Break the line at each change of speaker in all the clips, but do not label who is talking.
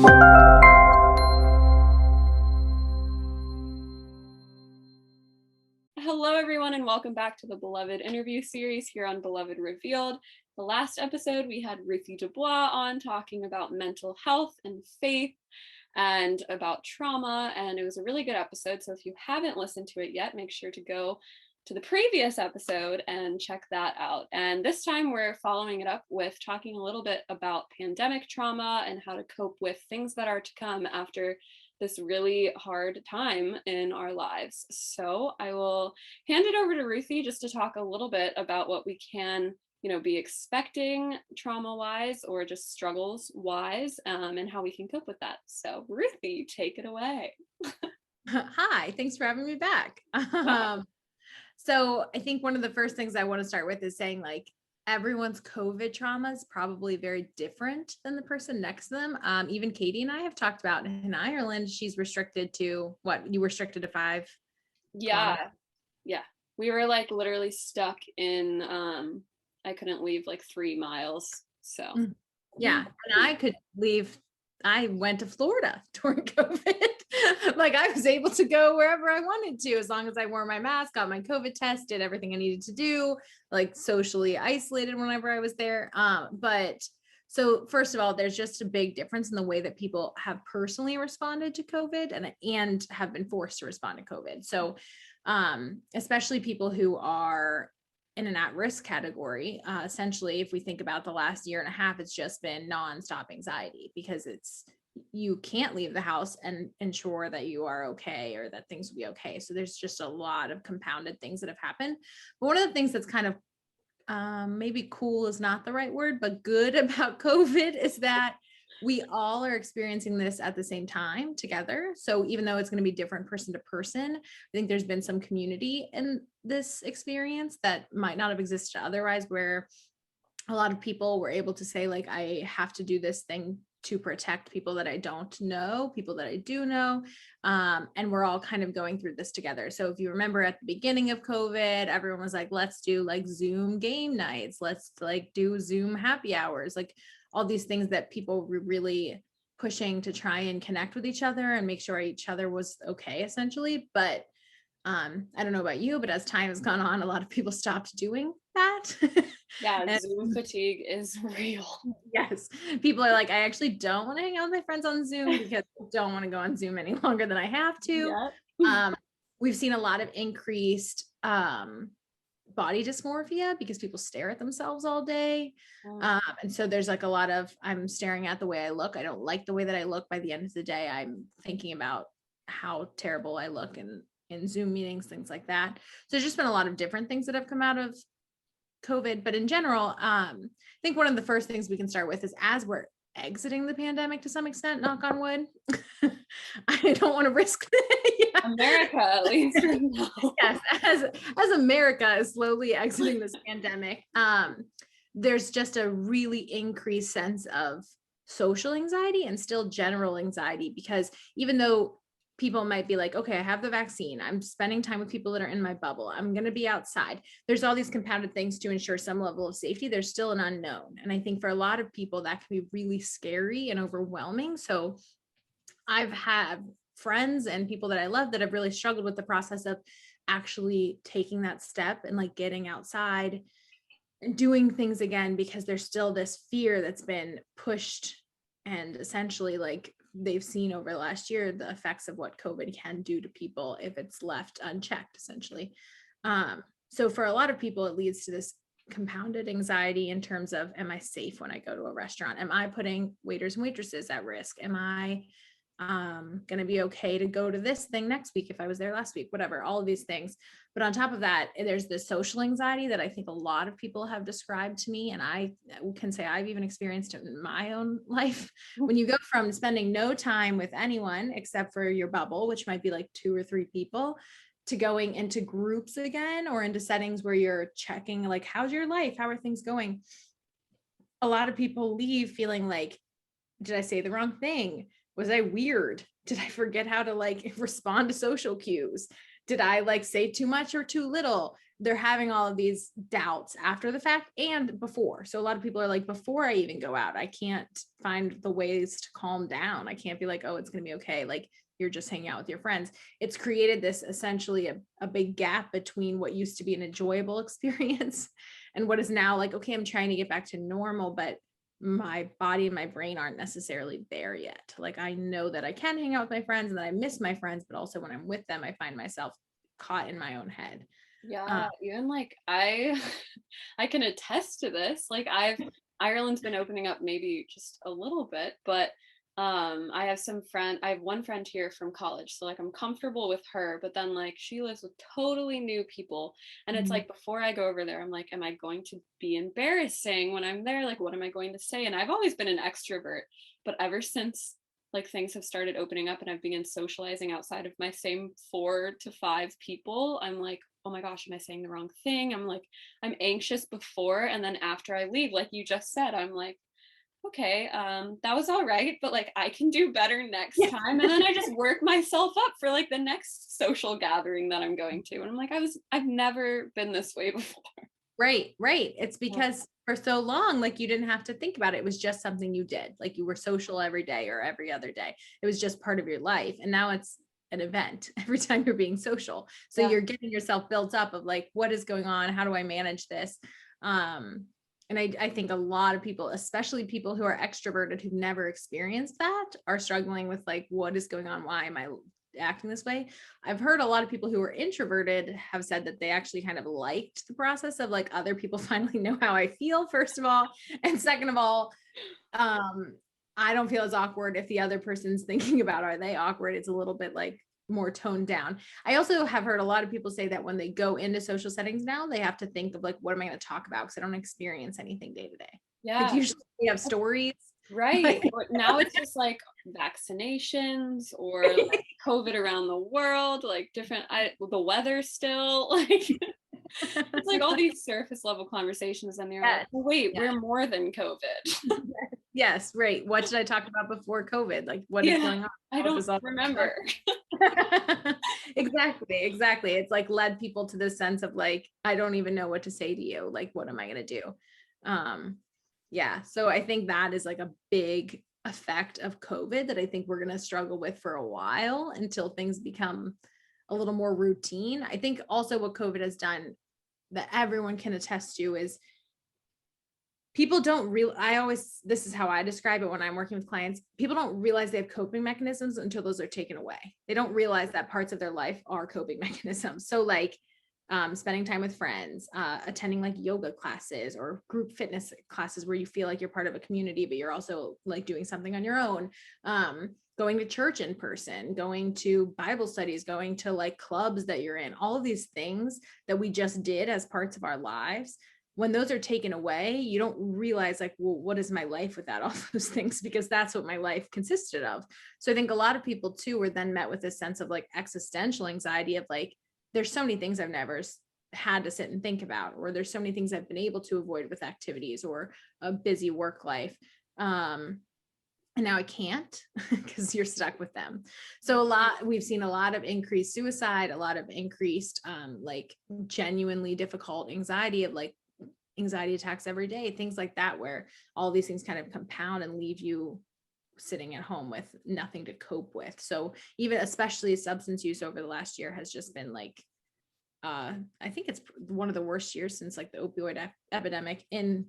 Hello, everyone, and welcome back to the Beloved interview series here on Beloved Revealed. The last episode, we had Ruthie Dubois on talking about mental health and faith and about trauma, and it was a really good episode. So if you haven't listened to it yet, make sure to go to the previous episode and check that out. And this time we're following it up with talking a little bit about pandemic trauma and how to cope with things that are to come after this really hard time in our lives. So I will hand it over to Ruthie just to talk a little bit about what we can, be expecting trauma-wise or just struggles-wise, and how we can cope with that. So Ruthie, take it away.
Hi, thanks for having me back. So I think one of the first things I want to start with is saying everyone's COVID trauma is probably very different than the person next to them. Even Katie and I have talked about in Ireland, she's restricted to what? You were restricted to 5
Yeah.
kilometers.
Yeah. We were literally stuck in, I couldn't leave 3 miles. So
Yeah. And I could leave. I went to Florida during COVID. I was able to go wherever I wanted to, as long as I wore my mask, got my COVID test, did everything I needed to do, socially isolated whenever I was there. So first of all, there's just a big difference in the way that people have personally responded to COVID and have been forced to respond to COVID. So especially people who are in an at-risk category, essentially, if we think about the last year and a half, it's just been nonstop anxiety because you can't leave the house and ensure that you are okay or that things will be okay. So there's just a lot of compounded things that have happened. But one of the things that's kind of maybe cool is not the right word, but good about COVID is that we all are experiencing this at the same time together. So even though it's going to be different person to person, I think there's been some community in this experience that might not have existed otherwise, where a lot of people were able to say, I have to do this thing to protect people that I don't know, people that I do know. And we're all kind of going through this together. So if you remember at the beginning of COVID, everyone was let's do Zoom game nights. Let's do Zoom happy hours, all these things that people were really pushing to try and connect with each other and make sure each other was okay, essentially. But I don't know about you, but as time has gone on, a lot of people stopped doing that.
Yeah, Zoom fatigue is real.
Yes. People are I actually don't want to hang out with my friends on Zoom because I don't want to go on Zoom any longer than I have to.
Yep.
We've seen a lot of increased body dysmorphia because people stare at themselves all day. And so there's a lot of, I'm staring at the way I look. I don't like the way that I look. By the end of the day, I'm thinking about how terrible I look in Zoom meetings, things like that. So there's just been a lot of different things that have come out of COVID. But in general, I think one of the first things we can start with is, as we're exiting the pandemic to some extent, knock on wood, I don't want to risk
yeah. America, at least.
Yes, as America is slowly exiting this pandemic, there's just a really increased sense of social anxiety and still general anxiety, because even though people might be okay, I have the vaccine, I'm spending time with people that are in my bubble, I'm going to be outside, there's all these compounded things to ensure some level of safety, there's still an unknown. And I think for a lot of people that can be really scary and overwhelming. So I've had friends and people that I love that have really struggled with the process of actually taking that step and getting outside and doing things again, because there's still this fear that's been pushed, and essentially they've seen over the last year the effects of what COVID can do to people if it's left unchecked, essentially. So for a lot of people, it leads to this compounded anxiety in terms of, am I safe when I go to a restaurant? Am I putting waiters and waitresses at risk? Am I going to be okay to go to this thing next week if I was there last week? Whatever, all of these things. But on top of that, there's this social anxiety that I think a lot of people have described to me, and I can say I've even experienced it in my own life. When you go from spending no time with anyone except for your bubble, which might be 2 or 3 people, to going into groups again, or into settings where you're checking how's your life, how are things going, a lot of people leave feeling did I say the wrong thing? Was I weird? Did I forget how to respond to social cues? did I like say too much or too little? They're having all of these doubts after the fact and before. So a lot of people are like, before I even go out, I can't find the ways to calm down. I can't be like, oh, it's going to be okay. Like, you're just hanging out with your friends. It's created this essentially a big gap between what used to be an enjoyable experience and what is now like, okay, I'm trying to get back to normal, but my body and my brain aren't necessarily there yet. Like, I know that I can hang out with my friends and that I miss my friends, but also when I'm with them, I find myself caught in my own head.
Yeah, even like I can attest to this. Like Ireland's been opening up maybe just a little bit, but I have one friend here from college, so like I'm comfortable with her, but then like she lives with totally new people, and it's like before I go over there, I'm like, am I going to be embarrassing when I'm there? Like, what am I going to say? And I've always been an extrovert, but ever since like things have started opening up and I've begun socializing outside of my same 4 to 5 people, I'm like, oh my gosh, am I saying the wrong thing? I'm anxious before, and then after I leave, like you just said, I'm like, okay, that was all right, but like I can do better next time. And then I just work myself up for like the next social gathering that I'm going to. And I'm like, I've never been this way before.
Right. It's because for so long, like you didn't have to think about it. It was just something you did. Like you were social every day or every other day. It was just part of your life. And now it's an event every time you're being social. So you're getting yourself built up of like, what is going on? How do I manage this? And I think a lot of people, especially people who are extroverted, who've never experienced that, are struggling with like, what is going on? Why am I acting this way? I've heard a lot of people who are introverted have said that they actually kind of liked the process of like other people finally know how I feel, first of all. And second of all, I don't feel as awkward if the other person's thinking about, are they awkward? It's a little bit like more toned down. I also have heard a lot of people say that when they go into social settings now, they have to think of like, what am I going to talk about? Because I don't experience anything day to day.
Yeah.
Like usually we have stories.
Right. But now it's just like vaccinations or like COVID around the world, like the weather still, like it's like all these surface level conversations, and they're like, oh, wait, we're more than COVID.
Yes, right. What did I talk about before COVID? Like, what is going on?
I don't remember.
Exactly. It's like led people to this sense of like, I don't even know what to say to you. Like, what am I going to do? So I think that is like a big effect of COVID that I think we're going to struggle with for a while until things become a little more routine. I think also what COVID has done that everyone can attest to is people don't this is how I describe it when I'm working with clients. People don't realize they have coping mechanisms until those are taken away. They don't realize that parts of their life are coping mechanisms. So like spending time with friends, attending like yoga classes or group fitness classes where you feel like you're part of a community, but you're also like doing something on your own, going to church in person, going to Bible studies, going to like clubs that you're in, all of these things that we just did as parts of our lives. When those are taken away, you don't realize like, well, what is my life without all those things? Because that's what my life consisted of. So I think a lot of people too were then met with this sense of like existential anxiety of like, there's so many things I've never had to sit and think about, or there's so many things I've been able to avoid with activities or a busy work life. And now I can't because you're stuck with them. So we've seen a lot of increased suicide, a lot of increased like genuinely difficult anxiety of like anxiety attacks every day, things like that, where all these things kind of compound and leave you sitting at home with nothing to cope with. So even especially substance use over the last year has just been like, I think it's one of the worst years since like the opioid epidemic in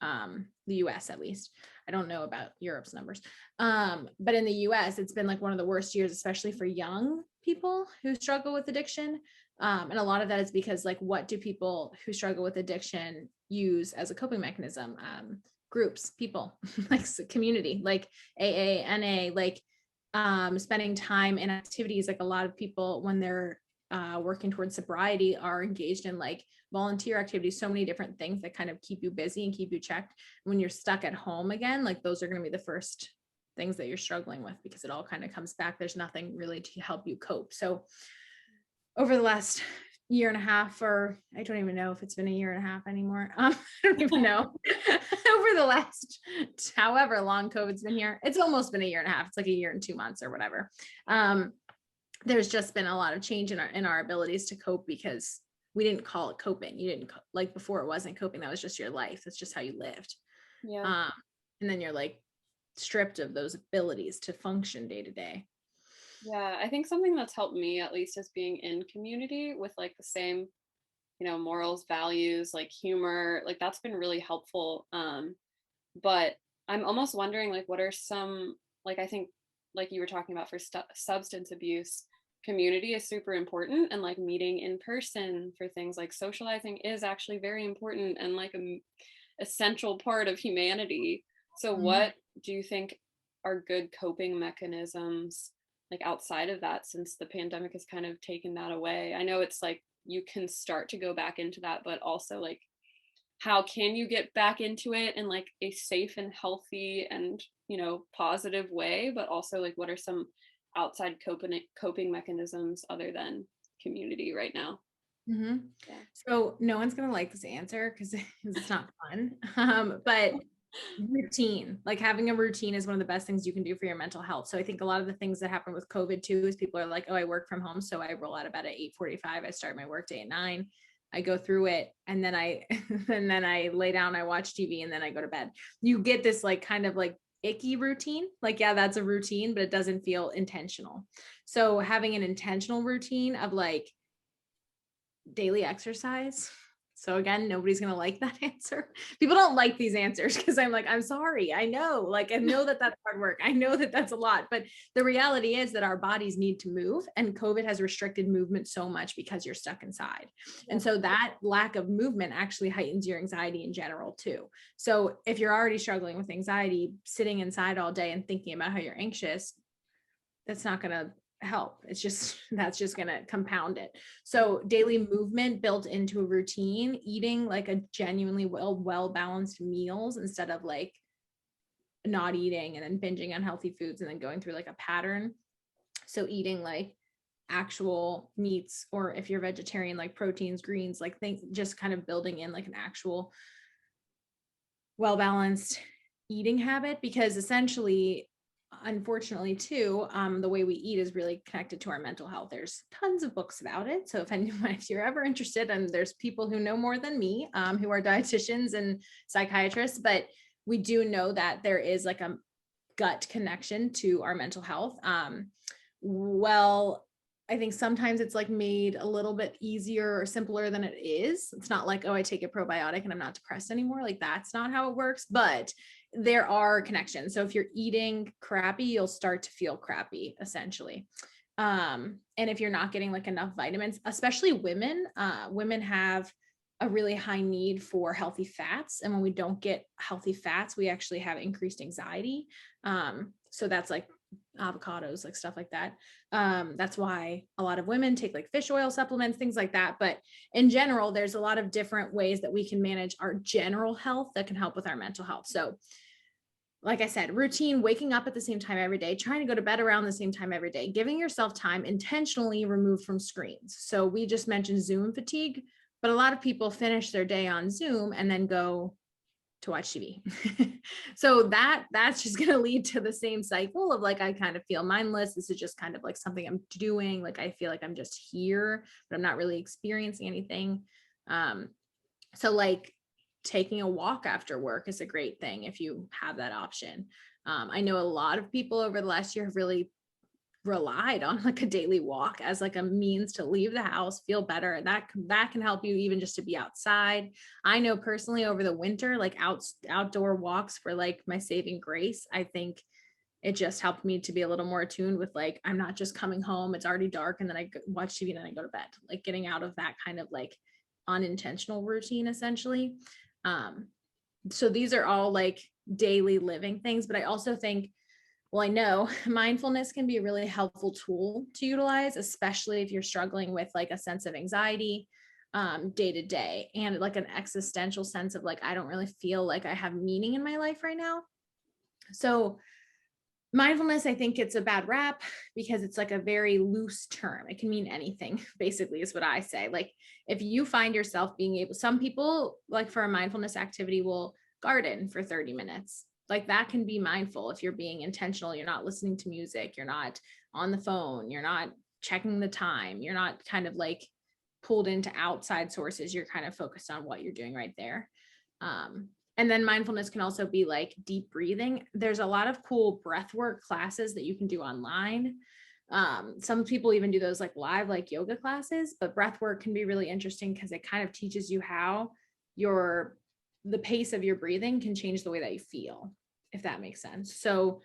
the US, at least. I don't know about Europe's numbers. But in the US, it's been like one of the worst years, especially for young people who struggle with addiction. And a lot of that is because like, what do people who struggle with addiction use as a coping mechanism? Groups, people, like community, like AA, NA, like spending time in activities. Like a lot of people, when they're working towards sobriety, are engaged in like volunteer activities, so many different things that kind of keep you busy and keep you checked. When you're stuck at home again, like those are going to be the first things that you're struggling with, because it all kind of comes back. There's nothing really to help you cope. So over the last year and a half, or I don't even know if it's been a year and a half anymore. I don't even know. Over the last, however long COVID's been here, it's almost been a year and a half. It's like a year and 2 months or whatever. there's just been a lot of change in our abilities to cope, because we didn't call it coping. You didn't like before, it wasn't coping. That was just your life. That's just how you lived.
Yeah.
And then you're like stripped of those abilities to function day to day.
Yeah. I think something that's helped me, at least, is being in community with like the same, morals, values, like humor, like that's been really helpful. But I'm almost wondering, like, what are some, like, I think, like you were talking about for substance abuse, community is super important, and like meeting in person for things like socializing is actually very important and like a essential part of humanity. So,
Mhm.
what do you think are good coping mechanisms, like outside of that, since the pandemic has kind of taken that away? I know it's like you can start to go back into that, but also like how can you get back into it in like a safe and healthy and positive way, but also like what are some outside coping mechanisms other than community right now?
Mm-hmm.
Yeah.
So no one's gonna like this answer because it's not fun. But routine, like having a routine, is one of the best things you can do for your mental health. So I think a lot of the things that happen with COVID too is people are like, oh, I work from home, so I roll out of bed at 8:45. I start my work day at 9. I go through it, and then I and then I lay down, I watch TV, and then I go to bed. You get this like kind of like icky routine. Like, yeah, that's a routine, but it doesn't feel intentional. So having an intentional routine of like daily exercise. So again, nobody's going to like that answer. People don't like these answers because I'm like, I'm sorry. I know, like, I know that that's hard work. I know that that's a lot, but the reality is that our bodies need to move, and COVID has restricted movement so much because you're stuck inside. And
Yep.
so that lack of movement actually heightens your anxiety in general too. So if you're already struggling with anxiety, sitting inside all day and thinking about how you're anxious, that's not going to help. It's just, that's just going to compound it. So daily movement built into a routine, eating like a genuinely well balanced meals instead of like not eating and then binging unhealthy foods and then going through like a pattern. So eating like actual meats, or if you're vegetarian, like proteins, greens, like things, just kind of building in like an actual well balanced eating habit, because essentially, unfortunately too, the way we eat is really connected to our mental health. There's tons of books about it, so if anyone, if you're ever interested, and there's people who know more than me, who are dietitians and psychiatrists, but we do know that there is like a gut connection to our mental health. Well, I think sometimes it's like made a little bit easier or simpler than it is. It's not like, oh, I take a probiotic and I'm not depressed anymore. Like, that's not how it works, but there are connections. So if you're eating crappy, you'll start to feel crappy essentially. And if you're not getting like enough vitamins, especially women, women have a really high need for healthy fats. And when we don't get healthy fats, we actually have increased anxiety. So that's like avocados, like stuff like that. That's why a lot of women take like fish oil supplements, things like that. But in general, there's a lot of different ways that we can manage our general health that can help with our mental health. So like I said, routine, waking up at the same time every day, trying to go to bed around the same time every day, giving yourself time intentionally removed from screens. So we just mentioned Zoom fatigue, but a lot of people finish their day on Zoom and then go to watch TV. So that's just going to lead to the same cycle of like, I kind of feel mindless. This is just kind of like something I'm doing. Like, I feel like I'm just here, but I'm not really experiencing anything. So like taking a walk after work is a great thing if you have that option. I know a lot of people over the last year have really relied on like a daily walk as like a means to leave the house, feel better. And that can help you even just to be outside. I know personally over the winter, like outdoor walks were like my saving grace. I think it just helped me to be a little more attuned with like, I'm not just coming home, it's already dark, and then I watch TV and then I go to bed, like getting out of that kind of like unintentional routine essentially. So these are all like daily living things, but I also think, well, I know mindfulness can be a really helpful tool to utilize, especially if you're struggling with like a sense of anxiety day to day, and like an existential sense of like, I don't really feel like I have meaning in my life right now. So mindfulness, I think it's a bad rap because it's like a very loose term. It can mean anything, basically, is what I say. Like, if you find yourself being able, some people like for a mindfulness activity will garden for 30 minutes. Like, that can be mindful if you're being intentional. You're not listening to music. You're not on the phone. You're not checking the time. You're not kind of like pulled into outside sources. You're kind of focused on what you're doing right there. And then mindfulness can also be like deep breathing. There's a lot of cool breath work classes that you can do online. Some people even do those like live, like yoga classes, but breath work can be really interesting because it kind of teaches you how the pace of your breathing can change the way that you feel, if that makes sense. So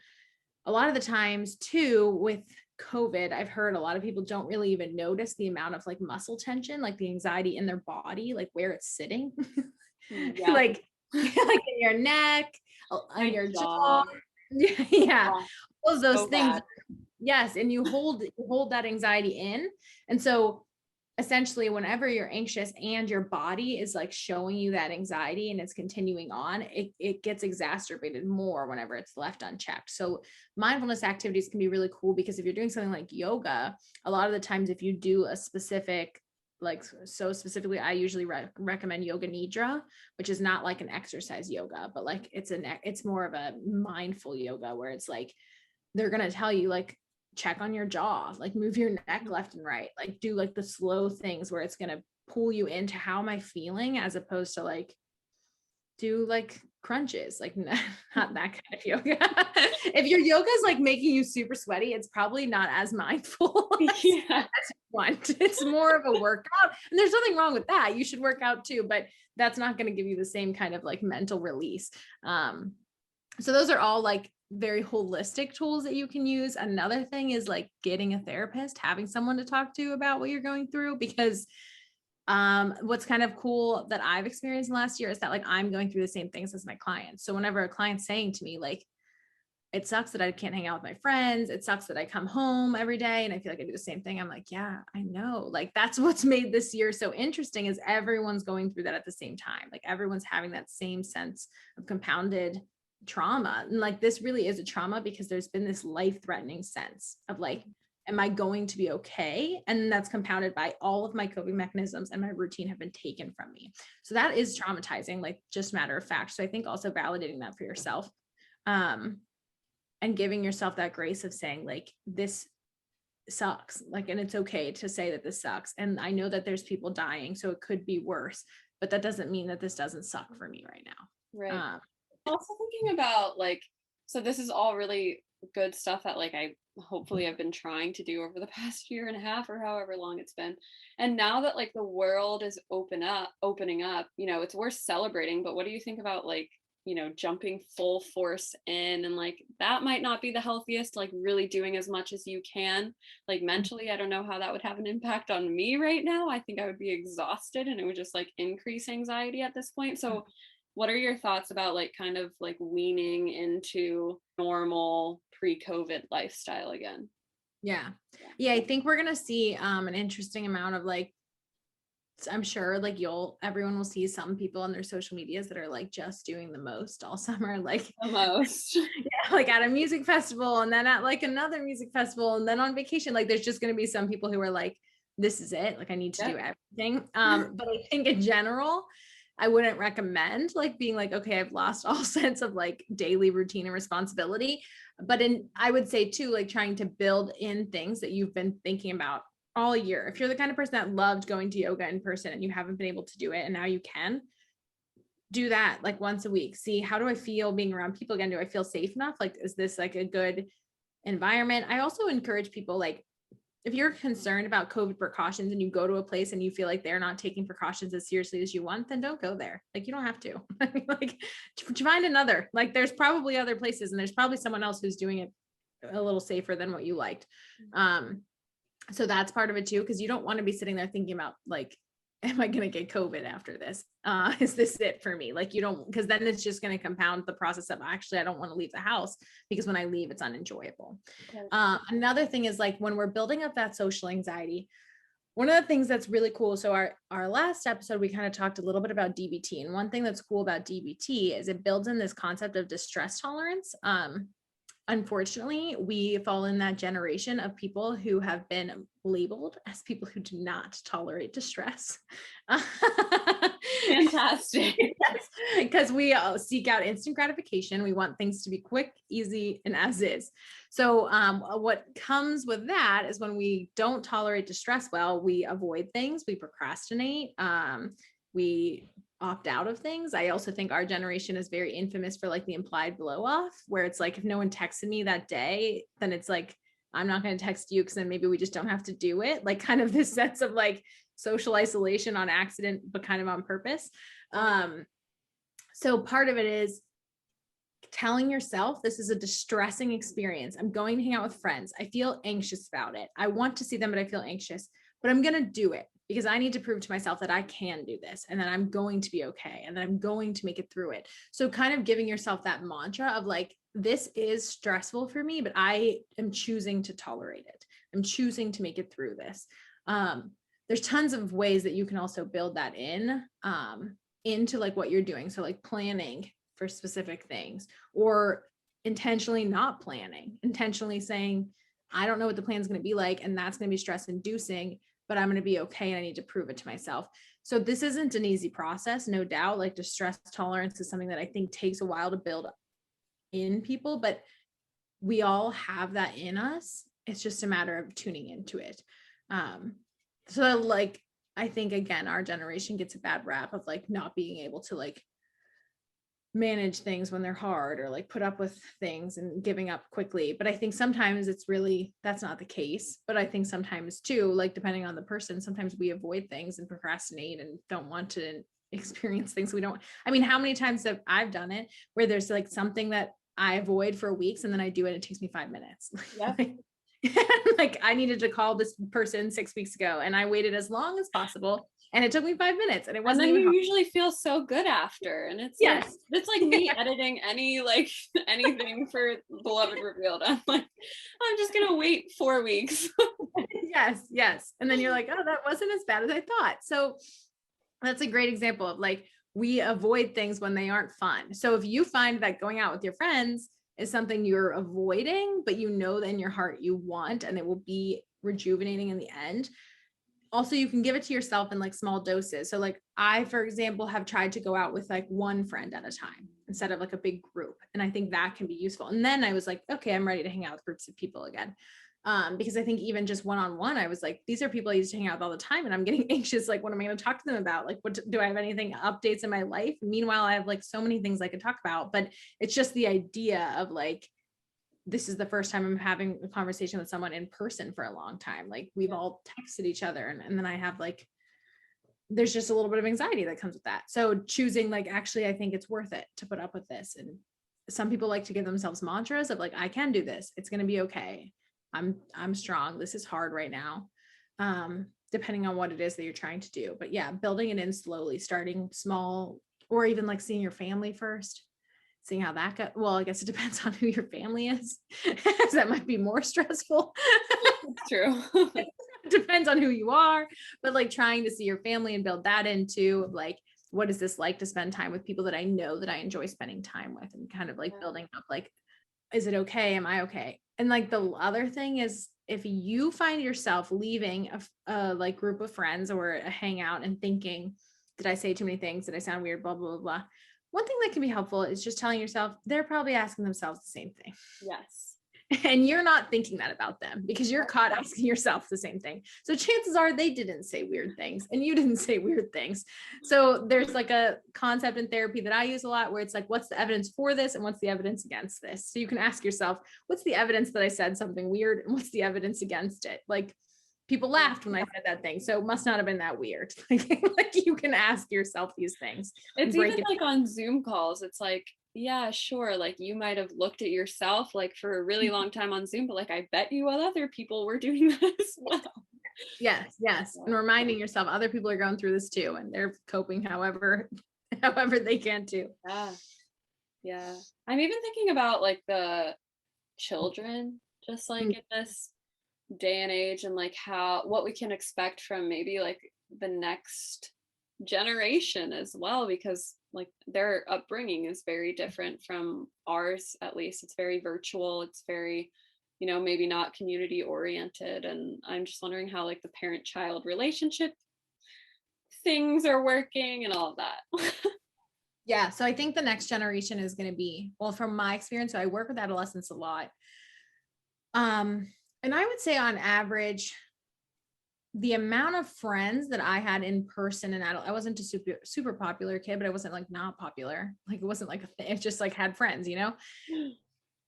a lot of the times too, with COVID, I've heard a lot of people don't really even notice the amount of like muscle tension, like the anxiety in their body, like where it's sitting,
Yeah.
like in your neck, on your jaw. Yeah.
Yeah.
All of those
So
things.
bad.
Yes. And you hold that anxiety in. And so essentially whenever you're anxious and your body is like showing you that anxiety and it's continuing on, it gets exacerbated more whenever it's left unchecked. So mindfulness activities can be really cool because if you're doing something like yoga, a lot of the times if you do a specific, like, so specifically, I usually recommend yoga nidra, which is not like an exercise yoga, but like it's more of a mindful yoga where it's like, they're going to tell you like, check on your jaw, like move your neck left and right, like do like the slow things where it's going to pull you into how am I feeling, as opposed to like do like crunches, like not that kind of yoga. If your yoga is like making you super sweaty, it's probably not as mindful as you want. It's more of a workout, and there's nothing wrong with that. You should work out too, but that's not going to give you the same kind of like mental release. So those are all like very holistic tools that you can use. Another thing is like getting a therapist, having someone to talk to about what you're going through, because what's kind of cool that I've experienced last year is that like I'm going through the same things as my clients. So whenever a client's saying to me like, it sucks that I can't hang out with my friends, it sucks that I come home every day and I feel like I do the same thing, I'm like, yeah, I know. Like that's what's made this year so interesting, is everyone's going through that at the same time. Like everyone's having that same sense of compounded trauma. And like this really is a trauma because there's been this life-threatening sense of like, am I going to be okay? And that's compounded by all of my coping mechanisms and my routine have been taken from me. So that is traumatizing, like just matter of fact. So I think also validating that for yourself, and giving yourself that grace of saying like, this sucks, like, and it's okay to say that this sucks. And I know that there's people dying, so it could be worse, but that doesn't mean that this doesn't suck for me right now.
Right. Also thinking about like, so this is all really good stuff that like I hopefully I've been trying to do over the past year and a half or however long it's been. And now that like the world is opening up, you know, it's worth celebrating. But what do you think about like, you know, jumping full force in, and like that might not be the healthiest, like really doing as much as you can, like mentally? I don't know how that would have an impact on me right now. I think I would be exhausted and it would just like increase anxiety at this point. So what are your thoughts about like kind of like weaning into normal pre-COVID lifestyle again?
Yeah. I think we're going to see an interesting amount of like, I'm sure like everyone will see some people on their social medias that are like just doing the most all summer, like
The most.
yeah, like at a music festival and then at like another music festival and then on vacation. Like there's just going to be some people who are like, this is it. Like I need to do everything. But I think in general, I wouldn't recommend like being like, okay, I've lost all sense of like daily routine and responsibility. But I would say too, like trying to build in things that you've been thinking about all year. If you're the kind of person that loved going to yoga in person and you haven't been able to do it and now you can, do that like once a week. See, how do I feel being around people again? Do I feel safe enough? Like, is this like a good environment? I also encourage people, like, if you're concerned about COVID precautions and you go to a place and you feel like they're not taking precautions as seriously as you want, then don't go there. Like, you don't have to. Like, find another. Like, there's probably other places and there's probably someone else who's doing it a little safer than what you liked. So that's part of it too, because you don't want to be sitting there thinking about like, am I going to get COVID after this? Is this it for me? Like, you don't, because then it's just going to compound the process of actually, I don't want to leave the house because when I leave, it's unenjoyable. Another thing is like when we're building up that social anxiety, one of the things that's really cool. So our last episode, we kind of talked a little bit about DBT. And one thing that's cool about DBT is it builds in this concept of distress tolerance. unfortunately, we fall in that generation of people who have been labeled as people who do not tolerate distress.
Fantastic.
Yes, because we seek out instant gratification. We want things to be quick, easy, and as is. So what comes with that is when we don't tolerate distress well, we avoid things, we procrastinate, we opt out of things. I also think our generation is very infamous for like the implied blow off, where it's like, if no one texted me that day, then it's like, I'm not going to text you because then maybe we just don't have to do it. Like kind of this sense of like social isolation on accident, but kind of on purpose. So part of it is telling yourself this is a distressing experience. I'm going to hang out with friends. I feel anxious about it. I want to see them, but I feel anxious, but I'm going to do it because I need to prove to myself that I can do this and that I'm going to be okay and that I'm going to make it through it. So kind of giving yourself that mantra of like, this is stressful for me, but I am choosing to tolerate it. I'm choosing to make it through this. There's tons of ways that you can also build that into like what you're doing. So like planning for specific things, or intentionally not planning, intentionally saying, I don't know what the plan is going to be like, and that's going to be stress inducing, but I'm going to be okay. And I need to prove it to myself. So this isn't an easy process, no doubt. Like distress tolerance is something that I think takes a while to build in people, but we all have that in us. It's just a matter of tuning into it. So like, I think again, our generation gets a bad rap of like not being able to like manage things when they're hard, or like put up with things and giving up quickly. But I think sometimes it's really, that's not the case. But I think sometimes too, like depending on the person, sometimes we avoid things and procrastinate and don't want to experience things we don't. I mean, how many times have I've done it where there's like something that I avoid for weeks and then I do it, it takes me 5 minutes.
Yep.
Like I needed to call this person 6 weeks ago and I waited as long as possible and it took me 5 minutes and it wasn't
and then
even
you
hard.
usually feel so good after, and it's
Yes.
like, it's like me editing any like anything for Beloved Revealed. I'm like, I'm just gonna wait 4 weeks.
Yes. And then you're like, oh, that wasn't as bad as I thought. So that's a great example of like, we avoid things when they aren't fun. So if you find that going out with your friends is something you're avoiding, but you know that in your heart you want, and it will be rejuvenating in the end. Also, you can give it to yourself in like small doses. So like I, for example, have tried to go out with like one friend at a time instead of like a big group. And I think that can be useful. And then I was like, okay, I'm ready to hang out with groups of people again. Because I think even just one-on-one, I was like, these are people I used to hang out with all the time and I'm getting anxious. Like, what am I going to talk to them about? Like, what do I have anything updates in my life? Meanwhile, I have like so many things I could talk about, but it's just the idea of like, this is the first time I'm having a conversation with someone in person for a long time. Like we've all texted each other and then I have like, there's just a little bit of anxiety that comes with that. So choosing like, actually, I think it's worth it to put up with this. And some people like to give themselves mantras of like, I can do this. It's going to be okay. I'm strong. This is hard right now. Depending on what it is that you're trying to do. But yeah, building it in slowly, starting small, or even like seeing your family first, seeing how that goes. Well, I guess it depends on who your family is. That might be more stressful.
It's true.
Depends on who you are, but like trying to see your family and build that into like, what is this like to spend time with people that I know that I enjoy spending time with, and kind of like building up like, is it okay? Am I okay? And like the other thing is, if you find yourself leaving a like group of friends or a hangout and thinking, did I say too many things? Did I sound weird? Blah, blah, blah, blah. One thing that can be helpful is just telling yourself they're probably asking themselves the same thing.
Yes.
And you're not thinking that about them because you're caught asking yourself the same thing. So chances are they didn't say weird things and you didn't say weird things. So there's like a concept in therapy that I use a lot where it's like, what's the evidence for this and what's the evidence against this? So you can ask yourself, what's the evidence that I said something weird and what's the evidence against it? Like people laughed when I said that thing, so it must not have been that weird. Like you can ask yourself these things.
It's even like on Zoom calls, it's like, yeah, sure, like you might have looked at yourself like for a really long time on Zoom, but like I bet you other people were doing that as well.
Yes. And reminding yourself other people are going through this too, and they're coping however they can too.
Yeah. I'm even thinking about like the children, just like in this day and age, and like what we can expect from maybe like the next generation as well, because like their upbringing is very different from ours. At least it's very virtual, it's very, you know, maybe not community oriented. And I'm just wondering how like the parent child relationship things are working and all of that.
Yeah. So I think the next generation is going to be, well, from my experience, so I work with adolescents a lot. And I would say on average, the amount of friends that I had in person and I wasn't a super popular kid, but I wasn't like not popular. Like it wasn't like a thing. It's just like had friends, you know?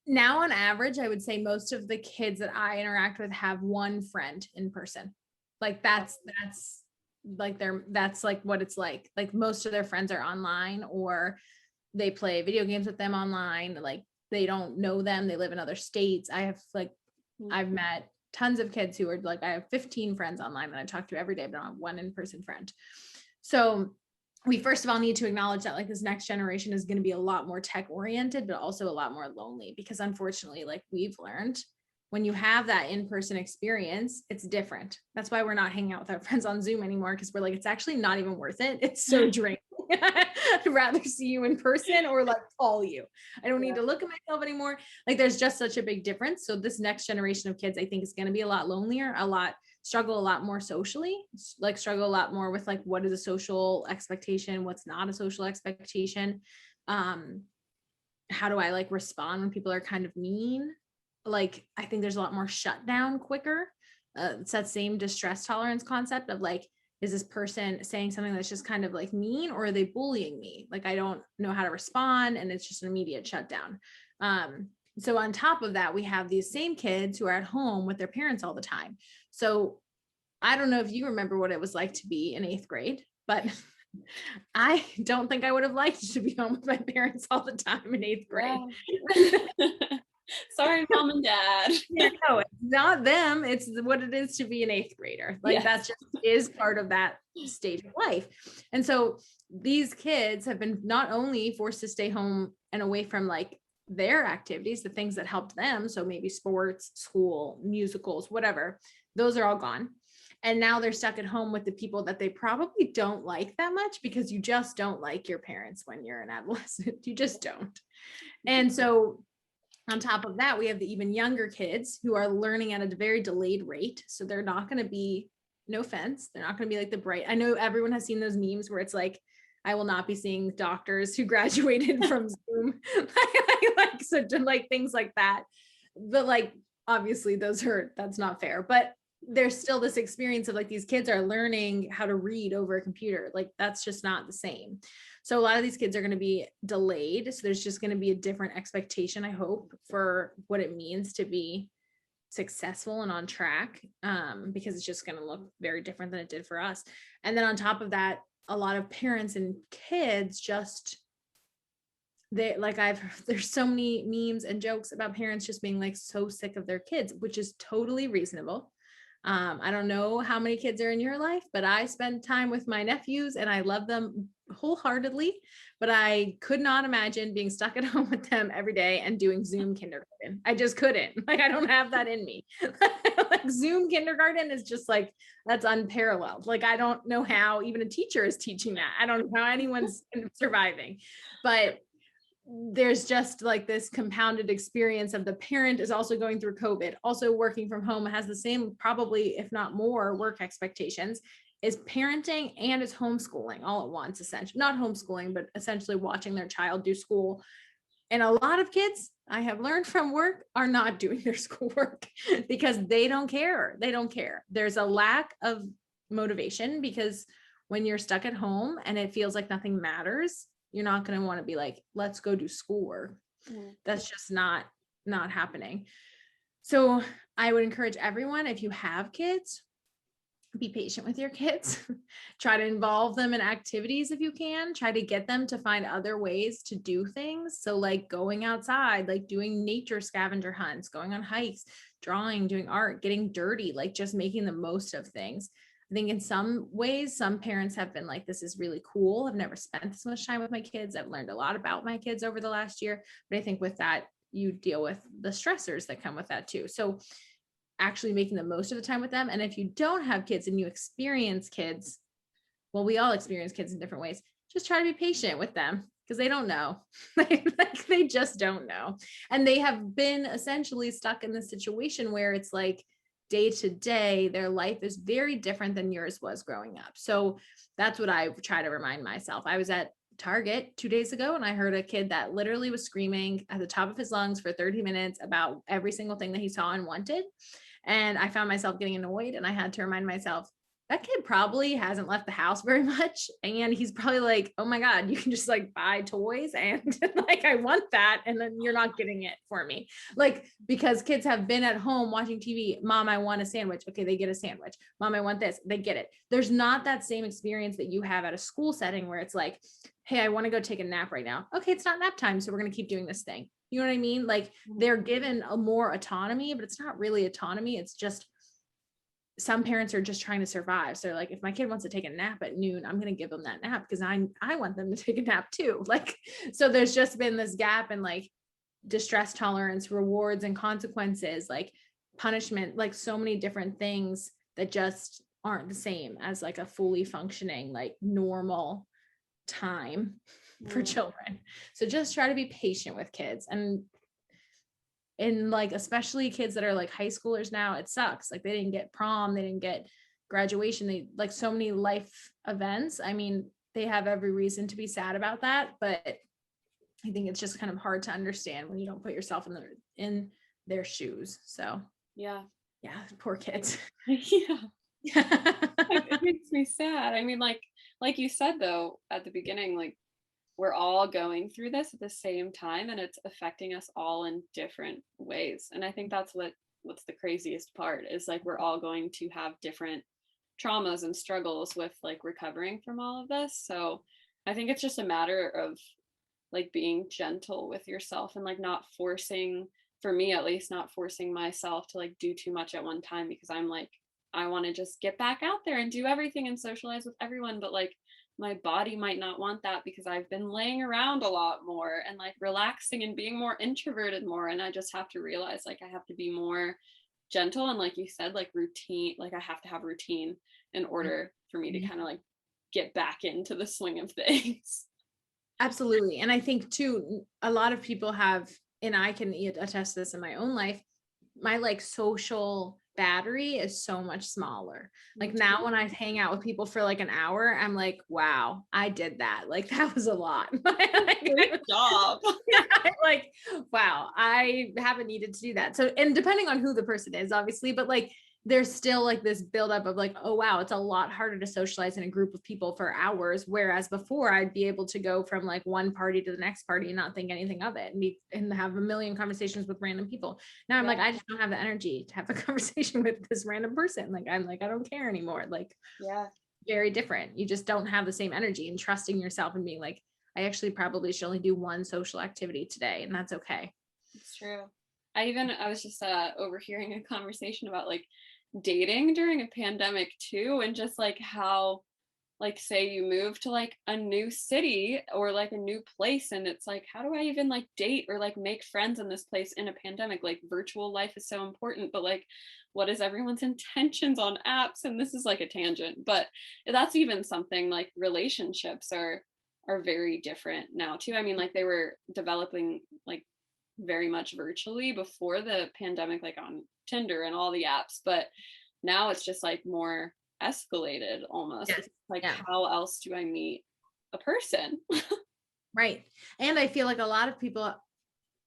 Now on average, I would say most of the kids that I interact with have one friend in person. Like that's like that's like what it's like. Like most of their friends are online or they play video games with them online. Like they don't know them. They live in other states. I've met tons of kids who are like, I have 15 friends online that I talk to every day, but I don't have one in-person friend. So we first of all need to acknowledge that like this next generation is going to be a lot more tech oriented, but also a lot more lonely because unfortunately, like we've learned, when you have that in-person experience, it's different. That's why we're not hanging out with our friends on Zoom anymore, because we're like, it's actually not even worth it. It's so draining. I'd rather see you in person or like call you. I don't need to look at myself anymore. Like there's just such a big difference. So this next generation of kids, I think is going to be a lot lonelier, struggle a lot more socially, like struggle a lot more with like, what is a social expectation? What's not a social expectation? How do I like respond when people are kind of mean? Like, I think there's a lot more shutdown quicker. It's that same distress tolerance concept of like, is this person saying something that's just kind of like mean or are they bullying me? Like, I don't know how to respond and it's just an immediate shutdown. So on top of that, we have these same kids who are at home with their parents all the time. So I don't know if you remember what it was like to be in 8th grade, but I don't think I would have liked to be home with my parents all the time in 8th grade.
Yeah. Sorry, mom and dad.
Yeah, no, it's not them. It's what it is to be an 8th grader. Like that just is part of that stage of life. And so these kids have been not only forced to stay home and away from like their activities, the things that helped them. So maybe sports, school, musicals, whatever, those are all gone. And now they're stuck at home with the people that they probably don't like that much because you just don't like your parents when you're an adolescent. You just don't. And so on top of that, we have the even younger kids who are learning at a very delayed rate. So they're not going to be, no offense, they're not going to be like the bright. I know everyone has seen those memes where it's like, I will not be seeing doctors who graduated from Zoom, like so like things like that. But like, obviously that's not fair, but there's still this experience of like, these kids are learning how to read over a computer. Like that's just not the same. So a lot of these kids are going to be delayed. So there's just going to be a different expectation, I hope, for what it means to be successful and on track, because it's just going to look very different than it did for us. And then on top of that, a lot of parents and kids just, there's so many memes and jokes about parents just being like so sick of their kids, which is totally reasonable. I don't know how many kids are in your life, but I spend time with my nephews and I love them wholeheartely, but I could not imagine being stuck at home with them every day and doing Zoom kindergarten. I just couldn't. Like, I don't have that in me. Like Zoom kindergarten is just like, that's unparalleled. Like, I don't know how even a teacher is teaching that. I don't know how anyone's surviving, but there's just like this compounded experience of the parent is also going through COVID, also working from home, has the same, probably, if not more, work expectations, is parenting and is homeschooling all at once, essentially. Not homeschooling, but essentially watching their child do school. And a lot of kids, I have learned from work, are not doing their schoolwork because they don't care. They don't care. There's a lack of motivation because when you're stuck at home and it feels like nothing matters, you're not going to want to be like, let's go do schoolwork. That's just not happening. So I would encourage everyone, if you have kids, be patient with your kids. Try to involve them in activities if you can. Try to get them to find other ways to do things. So like going outside, like doing nature scavenger hunts, going on hikes, drawing, doing art, getting dirty, like just making the most of things. I think in some ways, some parents have been like, this is really cool. I've never spent this much time with my kids. I've learned a lot about my kids over the last year. But I think with that, you deal with the stressors that come with that too. So actually making the most of the time with them. And if you don't have kids and you experience kids, well, we all experience kids in different ways. just try to be patient with them because they don't know. Like they just don't know. And they have been essentially stuck in this situation where it's like day to day, their life is very different than yours was growing up. So that's what I try to remind myself. I was at Target 2 days ago and I heard a kid that literally was screaming at the top of his lungs for 30 minutes about every single thing that he saw and wanted. And I found myself getting annoyed and I had to remind myself, that kid probably hasn't left the house very much. And he's probably like, oh my God, you can just like buy toys and like, I want that. And then you're not getting it for me. Like, because kids have been at home watching TV. Mom, I want a sandwich. Okay. They get a sandwich. Mom, I want this. They get it. There's not that same experience that you have at a school setting where it's like, hey, I want to go take a nap right now. Okay. It's not nap time. So we're going to keep doing this thing. You know what I mean? Like they're given a more autonomy, but it's not really autonomy. It's just, some parents are just trying to survive. So they're like, if my kid wants to take a nap at noon, I'm going to give them that nap because I want them to take a nap too. Like, so there's just been this gap in like distress tolerance, rewards and consequences, like punishment, like so many different things that just aren't the same as like a fully functioning, like normal time for children. So just try to be patient with kids. And like, especially kids that are like high schoolers now, it sucks. Like they didn't get prom, they didn't get graduation. They like so many life events. I mean, they have every reason to be sad about that, but I think it's just kind of hard to understand when you don't put yourself in their shoes. So yeah, poor kids.
Yeah. It makes me sad. I mean, like you said though at the beginning, like we're all going through this at the same time and it's affecting us all in different ways. And I think that's what's the craziest part is like we're all going to have different traumas and struggles with like recovering from all of this. So I think it's just a matter of like being gentle with yourself and like not forcing, for me at least, not forcing myself to like do too much at one time because I'm like, I want to just get back out there and do everything and socialize with everyone. But like my body might not want that because I've been laying around a lot more and like relaxing and being more introverted more. And I just have to realize like I have to be more gentle. And like you said, like routine, like I have to have routine in order for me to kind of like get back into the swing of things.
Absolutely. And I think too, a lot of people have, and I can attest to this in my own life, my like social battery is so much smaller. Like now when I hang out with people for like an hour, I'm like, wow, I did that. Like that was a lot.
Good job.
Like, wow, I haven't needed to do that. So, and depending on who the person is, obviously, but like there's still like this buildup of like, oh wow, it's a lot harder to socialize in a group of people for hours. Whereas before I'd be able to go from like one party to the next party and not think anything of it and have a million conversations with random people. Now I'm like, I just don't have the energy to have a conversation with this random person. Like, I'm like, I don't care anymore. Like, very different. You just don't have the same energy and trusting yourself and being like, I actually probably should only do one social activity today. And that's okay.
It's true. I was just overhearing a conversation about like dating during a pandemic too, and just like how like say you move to like a new city or like a new place and it's like how do I even like date or like make friends in this place in a pandemic? Like virtual life is so important, but like what is everyone's intentions on apps? And this is like a tangent, but that's even something like relationships are very different now too. I mean, like they were developing like very much virtually before the pandemic, like on Tinder and all the apps, but now it's just like more escalated almost. Like how else do I meet a person?
Right. And I feel like a lot of people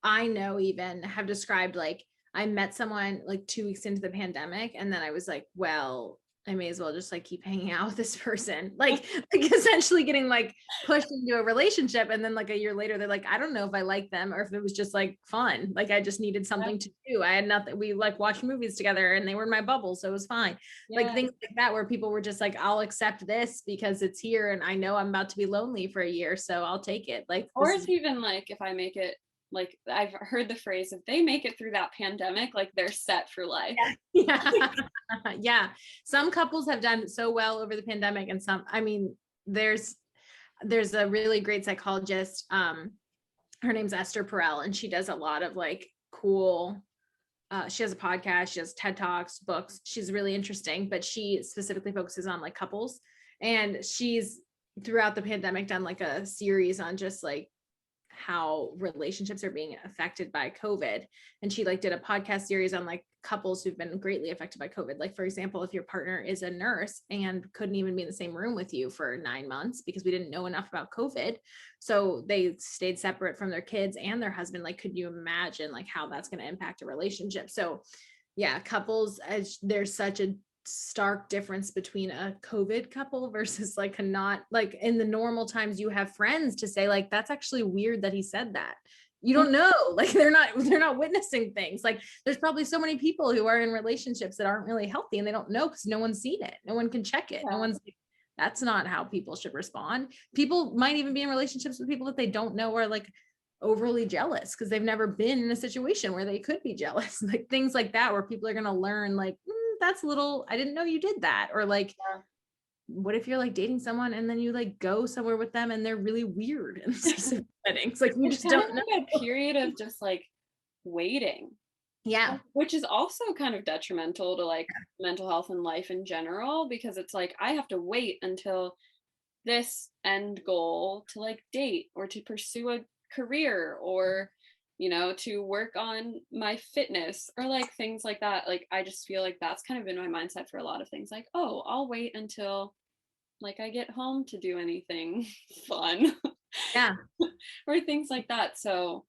I know even have described like I met someone like 2 weeks into the pandemic and then I was like, well, I may as well just like keep hanging out with this person, like essentially getting like pushed into a relationship. And then like a year later, they're like, I don't know if I like them or if it was just like fun. Like I just needed something to do. I had nothing. We like watched movies together and they were in my bubble. So it was fine. Like things like that, where people were just like, I'll accept this because it's here. And I know I'm about to be lonely for a year. So I'll take it. Like,
or it's even like, if I make it, like I've heard the phrase, if they make it through that pandemic, like they're set for life.
Yeah. Some couples have done so well over the pandemic and some, I mean, there's a really great psychologist. Her name's Esther Perel, and she does a lot of like cool, she has a podcast, she has TED Talks, books. She's really interesting, but she specifically focuses on like couples, and she's throughout the pandemic done like a series on just like how relationships are being affected by COVID. And she like did a podcast series on like couples who've been greatly affected by COVID. Like, for example, if your partner is a nurse and couldn't even be in the same room with you for 9 months because we didn't know enough about COVID. So they stayed separate from their kids and their husband. Like, could you imagine like how that's going to impact a relationship? So yeah, couples, as there's such a stark difference between a COVID couple versus like a not, like in the normal times you have friends to say like, that's actually weird that he said that. You don't know, like they're not witnessing things. Like there's probably so many people who are in relationships that aren't really healthy and they don't know because no one's seen it. No one can check it. No one's, that's not how people should respond. People might even be in relationships with people that they don't know are like overly jealous because they've never been in a situation where they could be jealous. Like things like that, where people are going to learn like, that's a little, I didn't know you did that. Or like, what if you're like dating someone and then you like go somewhere with them and they're really weird in specific settings? Like you just don't know.
Like a period of just like waiting.
Yeah.
Which is also kind of detrimental to like mental health and life in general, because it's like I have to wait until this end goal to like date or to pursue a career or to work on my fitness or like things like that. Like I just feel like that's kind of been my mindset for a lot of things, like, oh, I'll wait until like I get home to do anything fun.
Yeah.
Or things like that. So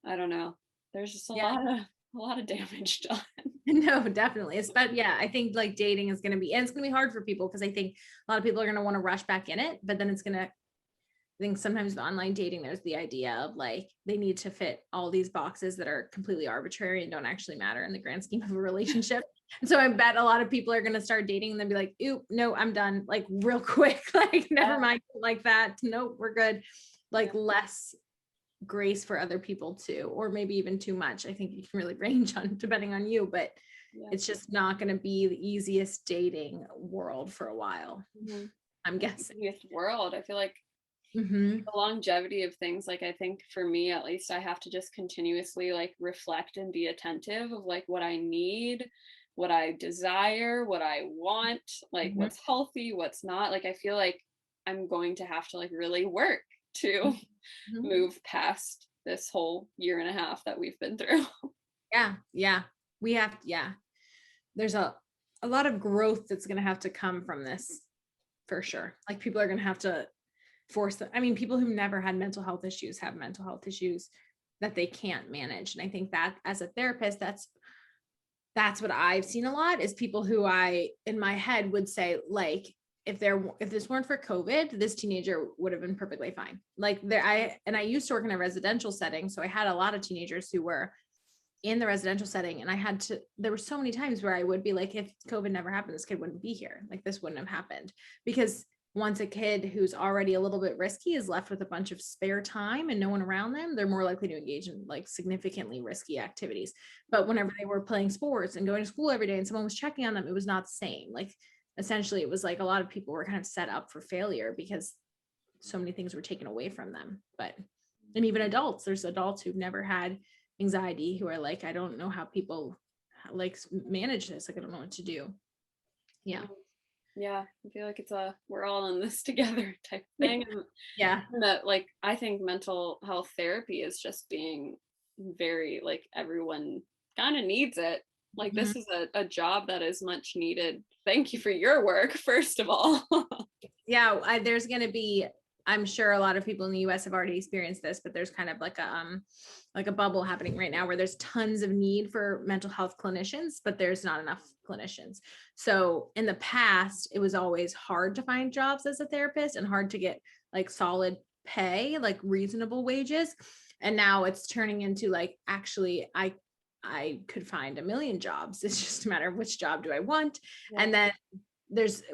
I don't know, there's just a lot of damage done.
No, definitely. But yeah, I think like dating is going to be, and it's going to be hard for people because I think a lot of people are going to want to rush back in it, but then it's going to, I think sometimes with online dating, there's the idea of like, they need to fit all these boxes that are completely arbitrary and don't actually matter in the grand scheme of a relationship. And so I bet a lot of people are going to start dating and then be like, ooh, no, I'm done. Like real quick, like never mind like that. No, we're good. Like less grace for other people too, or maybe even too much. I think you can really range on depending on you, but it's just not going to be the easiest dating world for a while. I'm guessing.
Easiest world. I feel like
the
longevity of things, like I think for me at least, I have to just continuously like reflect and be attentive of like what I need, what I desire, what I want, like what's healthy, what's not. Like I feel like I'm going to have to like really work to move past this whole year and a half that we've been through.
Yeah. We have, there's a lot of growth that's going to have to come from this for sure. Like people are going to have to force them. I mean, people who've never had mental health issues have mental health issues that they can't manage. And I think that as a therapist, that's what I've seen a lot is people who I, in my head would say like, if this weren't for COVID, this teenager would have been perfectly fine. Like I used to work in a residential setting. So I had a lot of teenagers who were in the residential setting. And there were so many times where I would be like, if COVID never happened, this kid wouldn't be here. Like this wouldn't have happened. Because once a kid who's already a little bit risky is left with a bunch of spare time and no one around them, they're more likely to engage in like significantly risky activities. But whenever they were playing sports and going to school every day and someone was checking on them, it was not the same. Like essentially it was like a lot of people were kind of set up for failure because so many things were taken away from them. And even adults, there's adults who've never had anxiety who are like, I don't know how people like manage this. Like, I don't know what to do. Yeah.
I feel like we're all in this together type thing.
Yeah.
And that like, I think mental health therapy is just being very like, everyone kind of needs it. Like this is a job that is much needed. Thank you for your work, first of all.
Yeah, there's going to be, I'm sure a lot of people in the US have already experienced this, but there's kind of like a bubble happening right now where there's tons of need for mental health clinicians, but there's not enough clinicians. So in the past, it was always hard to find jobs as a therapist and hard to get like solid pay, like reasonable wages. And now it's turning into like, actually, I could find 1 million jobs. It's just a matter of which job do I want. Yeah. And then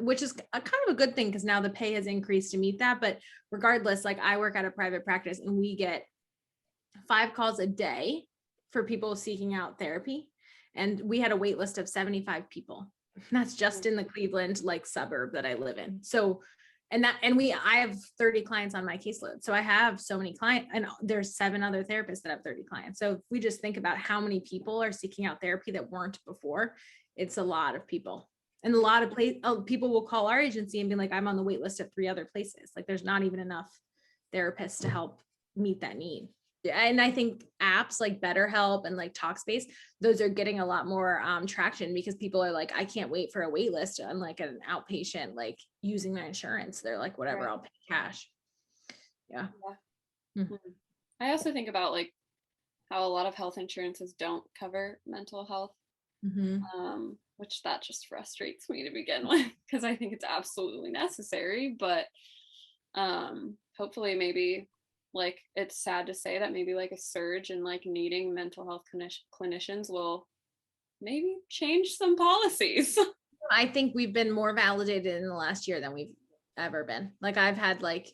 which is a kind of a good thing because now the pay has increased to meet that. But regardless, like I work at a private practice and we get 5 calls a day for people seeking out therapy. And we had a wait list of 75 people. That's just in the Cleveland like suburb that I live in. So, I have 30 clients on my caseload. So I have so many clients and there's 7 other therapists that have 30 clients. So if we just think about how many people are seeking out therapy that weren't before, it's a lot of people. And a lot of people will call our agency and be like, I'm on the wait list at 3 other places. Like there's not even enough therapists to help meet that need. And I think apps like BetterHelp and like Talkspace, those are getting a lot more traction because people are like, I can't wait for a wait list on like an outpatient, like using my insurance. They're like, whatever,
Right.
I'll pay cash. Yeah.
Mm-hmm. I also think about like how a lot of health insurances don't cover mental health, which that just frustrates me to begin with because I think it's absolutely necessary. But hopefully, maybe like it's sad to say that maybe like a surge in like needing mental health clinicians will maybe change some policies.
I think we've been more validated in the last year than we've ever been. Like I've had like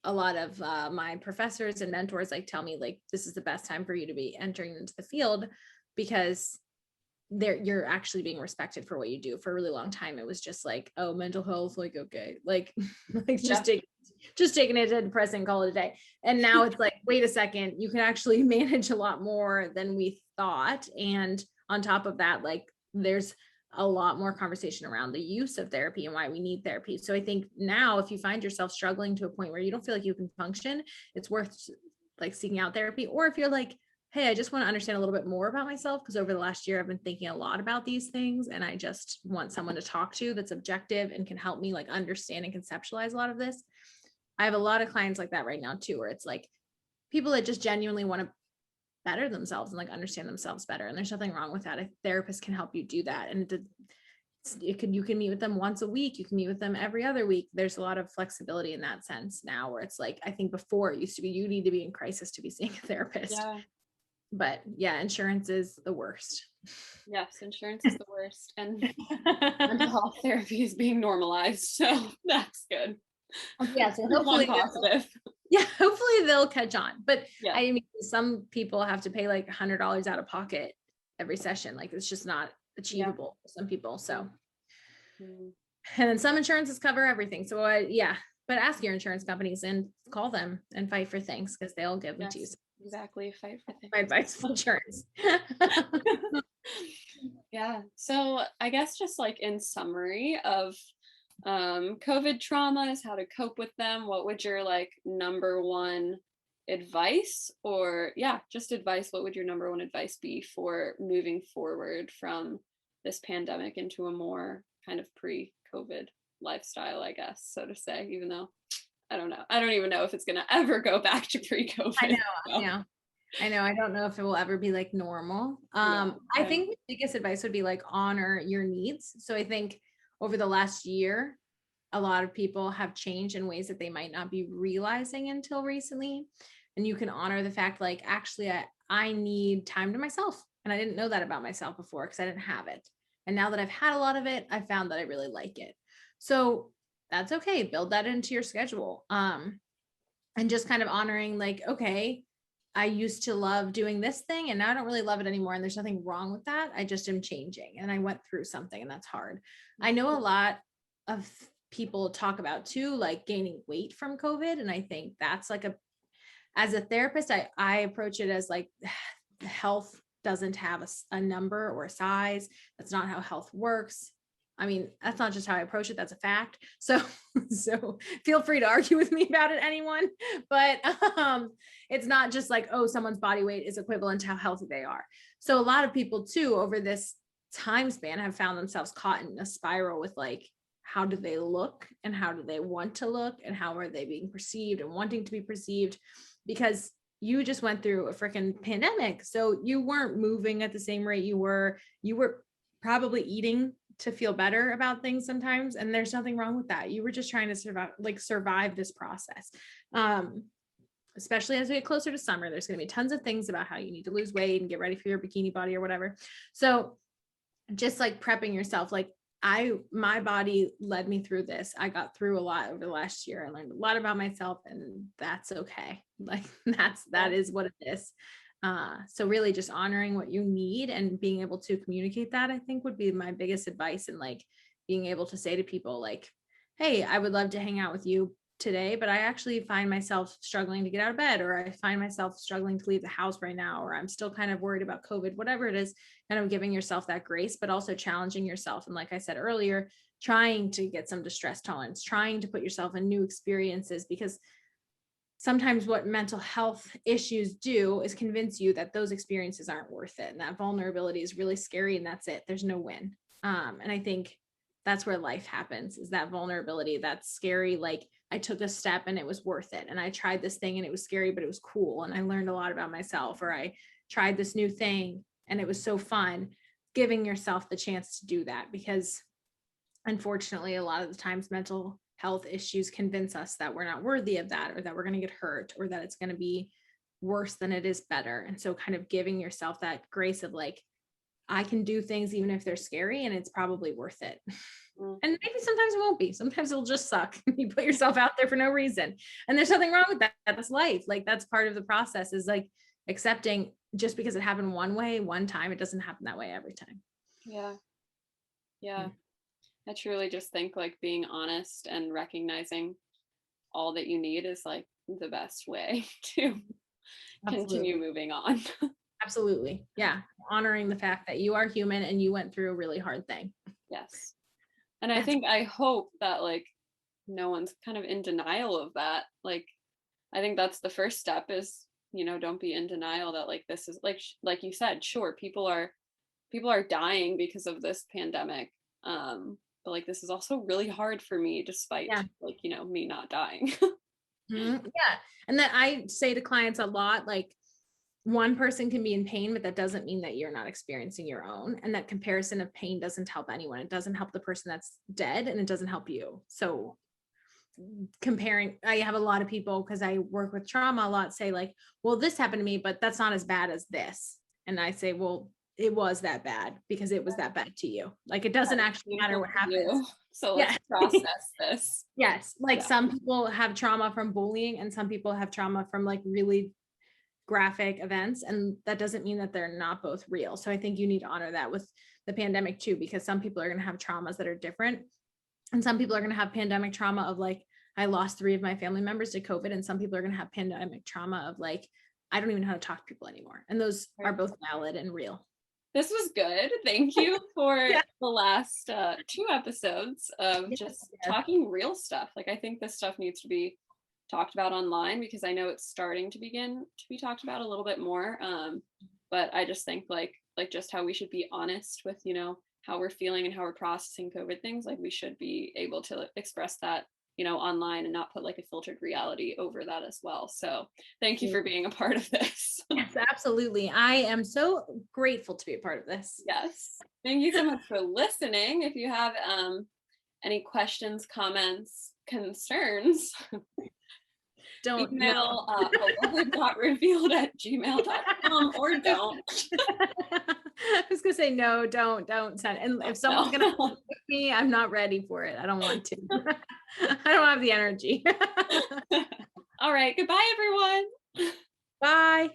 a lot of my professors and mentors like tell me like this is the best time for you to be entering into the field because you're actually being respected for what you do. For a really long time it was just like, oh, mental health, like okay, like just taking it to depressing, call it a day. And now it's like, wait a second, you can actually manage a lot more than we thought. And on top of that, like there's a lot more conversation around the use of therapy and why we need therapy. So I think now if you find yourself struggling to a point where you don't feel like you can function, it's worth like seeking out therapy. Or if you're like, hey, I just want to understand a little bit more about myself because over the last year I've been thinking a lot about these things and I just want someone to talk to that's objective and can help me like understand and conceptualize a lot of this. I have a lot of clients like that right now too, where it's like people that just genuinely want to better themselves and like understand themselves better. And there's nothing wrong with that. A therapist can help you do that. And you can meet with them once a week. You can meet with them every other week. There's a lot of flexibility in that sense now where it's like, I think before it used to be, you need to be in crisis to be seeing a therapist.
Yeah.
But yeah, insurance is the worst.
Yes, insurance is the worst. And mental health therapy is being normalized. So that's good.
Yeah, so hopefully
positive.
Yeah, hopefully they'll catch on. But
yeah.
I mean, some people have to pay like $100 out of pocket every session. Like it's just not achievable for some people. So, and then some insurances cover everything. So but ask your insurance companies and call them and fight for things because they'll give them to you.
Exactly. Fight for things.
My advice for insurance.
Yeah. So I guess just like in summary of COVID traumas, how to cope with them, what would your like number one advice or just advice, what would your number one advice be for moving forward from this pandemic into a more kind of pre-COVID lifestyle, I guess, so to say, even though I don't know. I don't even know if it's going to ever go back to pre-COVID.
I know. I don't know if it will ever be like normal. I think the biggest advice would be like honor your needs. So I think over the last year, a lot of people have changed in ways that they might not be realizing until recently. And you can honor the fact, like, actually, I need time to myself. And I didn't know that about myself before because I didn't have it. And now that I've had a lot of it, I found that I really like it. So that's okay. Build that into your schedule. And just kind of honoring like, okay, I used to love doing this thing and now I don't really love it anymore. And there's nothing wrong with that. I just am changing and I went through something and that's hard. I know a lot of people talk about too, like gaining weight from COVID. And I think that's like as a therapist, I approach it as like health doesn't have a number or a size. That's not how health works. I mean, that's not just how I approach it. That's a fact. So feel free to argue with me about it, anyone, but it's not just like, oh, someone's body weight is equivalent to how healthy they are. So a lot of people too, over this time span have found themselves caught in a spiral with like, how do they look and how do they want to look and how are they being perceived and wanting to be perceived? Because you just went through a freaking pandemic. So you weren't moving at the same rate you were probably eating to feel better about things sometimes. And there's nothing wrong with that. You were just trying to survive this process. Especially as we get closer to summer, there's going to be tons of things about how you need to lose weight and get ready for your bikini body or whatever. So just like prepping yourself, like my body led me through this. I got through a lot over the last year. I learned a lot about myself and that's okay. Like that is what it is. So really just honoring what you need and being able to communicate that, I think would be my biggest advice. And like being able to say to people like, hey, I would love to hang out with you, today, but I actually find myself struggling to get out of bed, or I find myself struggling to leave the house right now, or I'm still kind of worried about COVID, whatever it is, kind of giving yourself that grace, but also challenging yourself. And like I said earlier, trying to get some distress tolerance, trying to put yourself in new experiences, because sometimes what mental health issues do is convince you that those experiences aren't worth it. And that vulnerability is really scary, and that's it. There's no win. And I think that's where life happens, is that vulnerability. That's scary. Like, I took a step and it was worth it. And I tried this thing and it was scary, but it was cool. And I learned a lot about myself. Or I tried this new thing and it was so fun. Giving yourself the chance to do that, because unfortunately, a lot of the times mental health issues convince us that we're not worthy of that, or that we're going to get hurt, or that it's going to be worse than it is better. And so kind of giving yourself that grace of like, I can do things even if they're scary, and it's probably worth it. And maybe sometimes it won't be. Sometimes it'll just suck. You put yourself out there for no reason. And there's nothing wrong with that. That's life. Like, that's part of the process, is like accepting just because it happened one way, one time, it doesn't happen that way every time.
Yeah. Yeah. I truly just think like being honest and recognizing all that you need is like the best way to continue moving on.
Absolutely. Yeah. Honoring the fact that you are human and you went through a really hard thing.
Yes. And I hope that like no one's kind of in denial of that. Like, I think that's the first step, is, you know, don't be in denial that like this is like you said, sure, people are dying because of this pandemic. But like, this is also really hard for me, despite like, you know, me not dying.
Yeah. And that I say to clients a lot, like, one person can be in pain, but that doesn't mean that you're not experiencing your own. And that comparison of pain doesn't help anyone. It doesn't help the person that's dead, and it doesn't help you. So comparing, I have a lot of people, because I work with trauma a lot, say like, well, this happened to me, but that's not as bad as this. And I say, well, it was that bad because it was that bad to you. Like, it doesn't actually matter what happens.
So let's process this.
Yes. Like, some people have trauma from bullying, and some people have trauma from like really graphic events, and that doesn't mean that they're not both real. So I think you need to honor that with the pandemic too, because some people are going to have traumas that are different, and some people are going to have pandemic trauma of like, I lost 3 of my family members to COVID, and some people are going to have pandemic trauma of like, I don't even know how to talk to people anymore. And those are both valid and real.
This was good. Thank you for the last 2 episodes of just talking real stuff. Like, I think this stuff needs to be talked about online, because I know it's starting to begin to be talked about a little bit more. But I just think like just how we should be honest with, you know, how we're feeling and how we're processing COVID things. Like, we should be able to express that, you know, online, and not put like a filtered reality over that as well. So thank you for being a part of this.
Yes, absolutely. I am so grateful to be a part of this.
Yes. Thank you so much for listening. If you have any questions, comments, concerns,
don't
email beloved.revealed@gmail.com, or don't.
I was gonna say no, don't send. And if someone's gonna with me, I'm not ready for it. I don't want to. I don't have the energy.
All right. Goodbye, everyone.
Bye.